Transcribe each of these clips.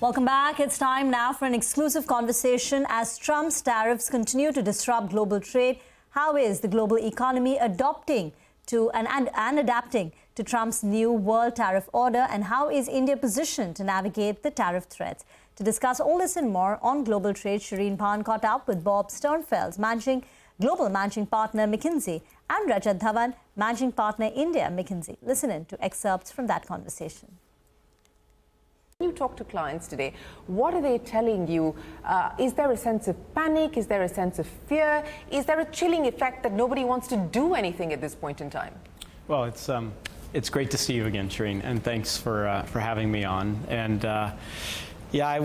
Welcome back. It's time now for an exclusive conversation as Trump's tariffs continue to disrupt global trade. How is the global economy adopting to and adapting to Trump's new world tariff order, and how is India positioned to navigate the tariff threats? To discuss all this and more on global trade, Shereen Bhan caught up with Bob Sternfels, Global Managing Partner, McKinsey, and Rajat Dhawan, Managing Partner, India, McKinsey. Listen in to excerpts from that conversation. When you talk to clients today, what are they telling you? Is there a sense of panic? Is there a sense of fear? Is there a chilling effect that nobody wants to do anything at this point in time? Well, it's great to see you again, Shereen, and thanks for having me on. And yeah, I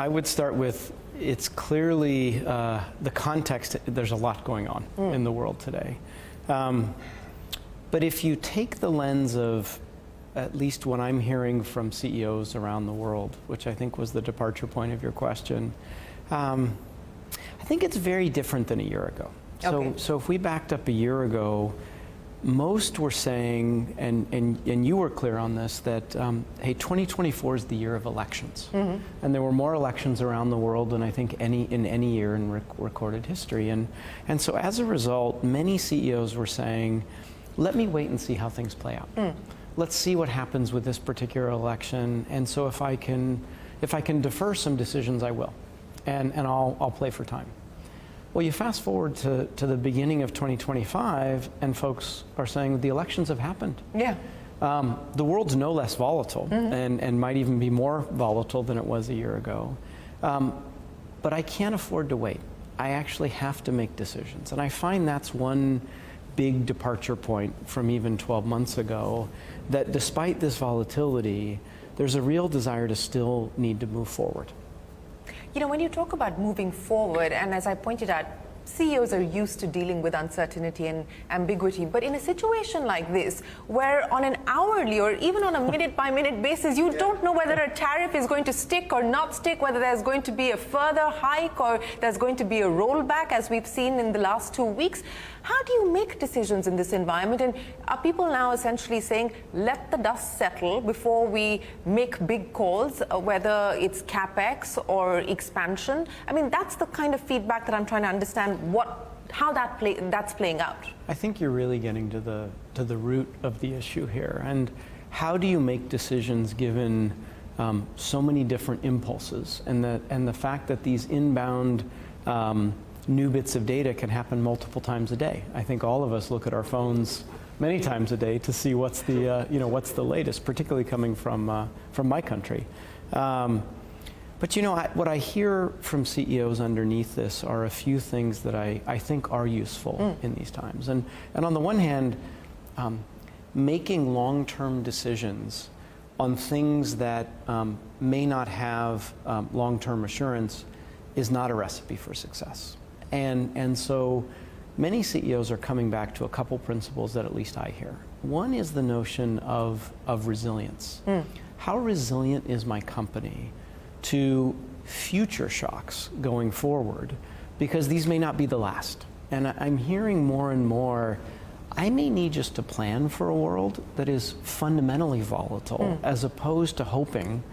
would start with, it's clearly the context. There's a lot going on in the world today, but if you take the lens of at least what I'm hearing from CEOs around the world, which I think was the departure point of your question, I think it's very different than a year ago. Okay. So if we backed up a year ago, most were saying, and you were clear on this, that hey, 2024 is the year of elections. Mm-hmm. And there were more elections around the world than I think in any year in recorded history. And so as a result, many CEOs were saying, let me wait and see how things play out. Let's see what happens with this particular election, and so if I can defer some decisions, I will, and I'll play for time. Well, you fast forward to the beginning of 2025, and folks are saying the elections have happened. Yeah. The world's no less volatile, and might even be more volatile than it was a year ago. But I can't afford to wait. I actually have to make decisions, and I find that's one big departure point from even 12 months ago, that despite this volatility, there's a real desire to still need to move forward. You know, when you talk about moving forward, and as I pointed out, CEOs are used to dealing with uncertainty and ambiguity, but in a situation like this, where on an hourly or even on a minute-by-minute basis, you don't know whether a tariff is going to stick or not stick, whether there's going to be a further hike or there's going to be a rollback, as we've seen in the last 2 weeks. How do you make decisions in this environment? And are people now essentially saying, let the dust settle before we make big calls, whether it's CapEx or expansion? I mean, that's the kind of feedback that I'm trying to understand how that's playing out. I think you're really getting to the root of the issue here. And how do you make decisions given so many different impulses, and the fact that these inbound new bits of data can happen multiple times a day. I think all of us look at our phones many times a day to see what's the latest, particularly coming from my country. But what I hear from CEOs underneath this are a few things that I think are useful in these times. And on the one hand, making long-term decisions on things that may not have long-term assurance is not a recipe for success. And so many CEOs are coming back to a couple principles that at least I hear. One is the notion of resilience. How resilient is my company to future shocks going forward? Because these may not be the last. And I'm hearing more and more, I may need just to plan for a world that is fundamentally volatile, as opposed to hoping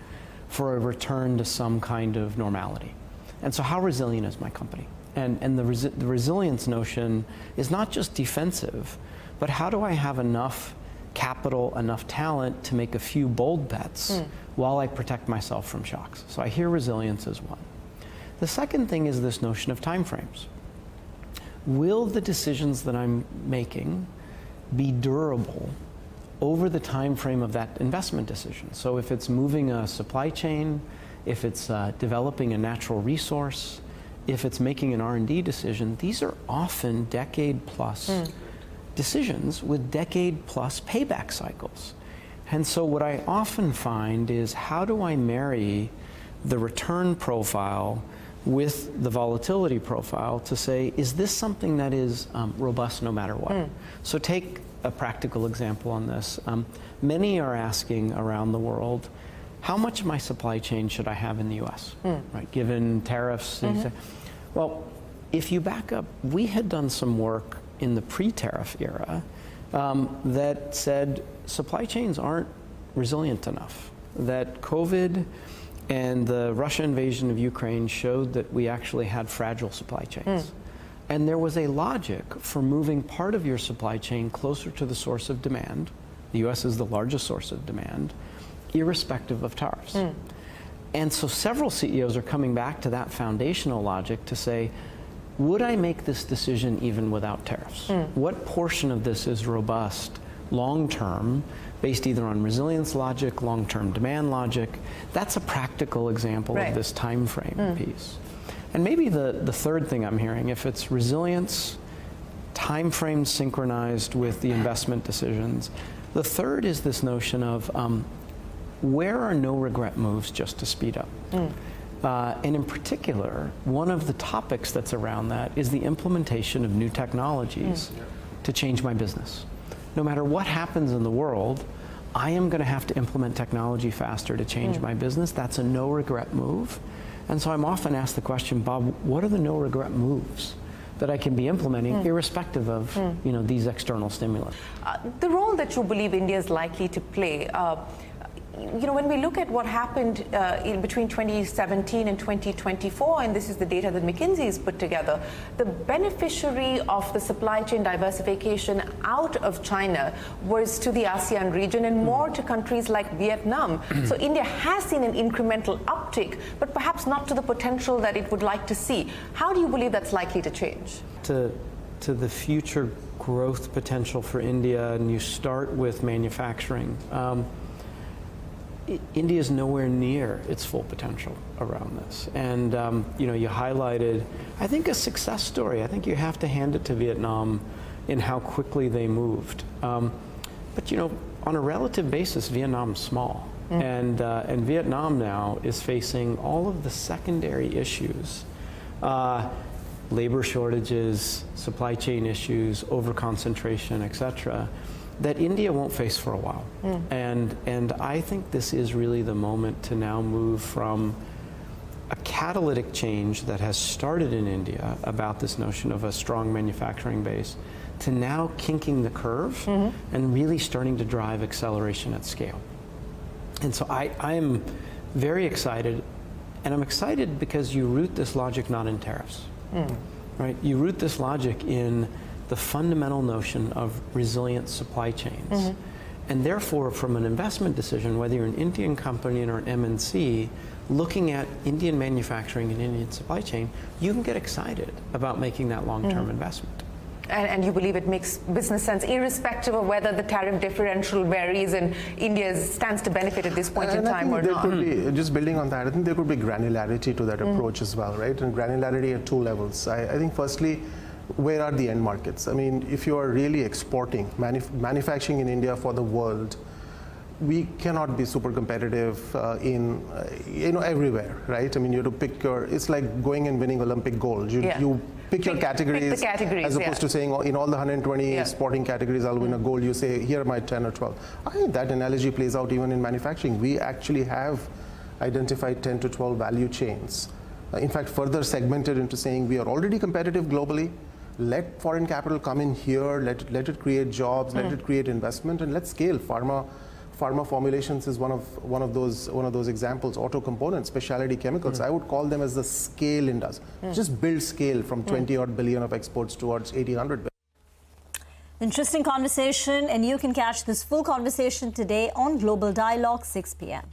for a return to some kind of normality. And so how resilient is my company? And the resilience notion is not just defensive, but how do I have enough capital, enough talent to make a few bold bets while I protect myself from shocks? So I hear resilience as one. The second thing is this notion of timeframes. Will the decisions that I'm making be durable over the time frame of that investment decision? So if it's moving a supply chain, if it's developing a natural resource, if it's making an R&D decision, these are often decade-plus decisions with decade-plus payback cycles. And so what I often find is, how do I marry the return profile with the volatility profile to say, is this something that is robust no matter what? So take a practical example on this. Many are asking around the world, how much of my supply chain should I have in the US, right, given tariffs? Well, if you back up, we had done some work in the pre-tariff era that said supply chains aren't resilient enough, that COVID And the Russia invasion of Ukraine showed that we actually had fragile supply chains. And there was a logic for moving part of your supply chain closer to the source of demand. The US is the largest source of demand, irrespective of tariffs. And so several CEOs are coming back to that foundational logic to say, would I make this decision even without tariffs? What portion of this is robust long-term, based either on resilience logic, long-term demand logic? That's a practical example of this time frame piece. And maybe the third thing I'm hearing, if it's resilience, time frame synchronized with the investment decisions, the third is this notion of where are no regret moves just to speed up? And in particular, one of the topics that's around that is the implementation of new technologies to change my business. No matter what happens in the world, I am going to have to implement technology faster to change my business. That's a no regret move. And so I'm often asked the question, Bob, what are the no regret moves that I can be implementing irrespective of these external stimuli? The role that you believe India is likely to play, when we look at what happened between 2017 and 2024, and this is the data that McKinsey has put together, the beneficiary of the supply chain diversification out of China was to the ASEAN region and more to countries like Vietnam. So India has seen an incremental uptick, but perhaps not to the potential that it would like to see. How do you believe that's likely to change? To the future growth potential for India, and you start with manufacturing. India is nowhere near its full potential around this. And you highlighted, I think, a success story. I think you have to hand it to Vietnam in how quickly they moved. But on a relative basis, Vietnam's small. And Vietnam now is facing all of the secondary issues, labor shortages, supply chain issues, overconcentration, et cetera, that India won't face for a while. And I think this is really the moment to now move from a catalytic change that has started in India about this notion of a strong manufacturing base to now kinking the curve and really starting to drive acceleration at scale. And so I am very excited, and I'm excited because you root this logic not in tariffs, right? You root this logic in the fundamental notion of resilient supply chains. And therefore, from an investment decision, whether you're an Indian company or an MNC, looking at Indian manufacturing and Indian supply chain, you can get excited about making that long-term investment. And you believe it makes business sense, irrespective of whether the tariff differential varies and India stands to benefit at this point in time or not? Could be, just building on that, I think there could be granularity to that approach as well, right? And granularity at two levels. I think firstly, where are the end markets? I mean, if you are really exporting, manufacturing in India for the world, we cannot be super competitive in everywhere, right? I mean, you have to pick your. It's like going and winning Olympic gold. You pick your categories, pick the categories, as opposed to saying in all the 120 sporting categories I'll win a gold. You say here are my 10 or 12. I think that analogy plays out even in manufacturing. We actually have identified 10 to 12 value chains. In fact, further segmented into saying we are already competitive globally. Let foreign capital come in here. Let it create jobs. Let it create investment, and let's scale. Pharma formulations is one of those examples. Auto components, specialty chemicals. I would call them as the scale industry. Just build scale from 20-odd billion of exports towards 80-100 billion. Interesting conversation, and you can catch this full conversation today on Global Dialogue, 6 p.m.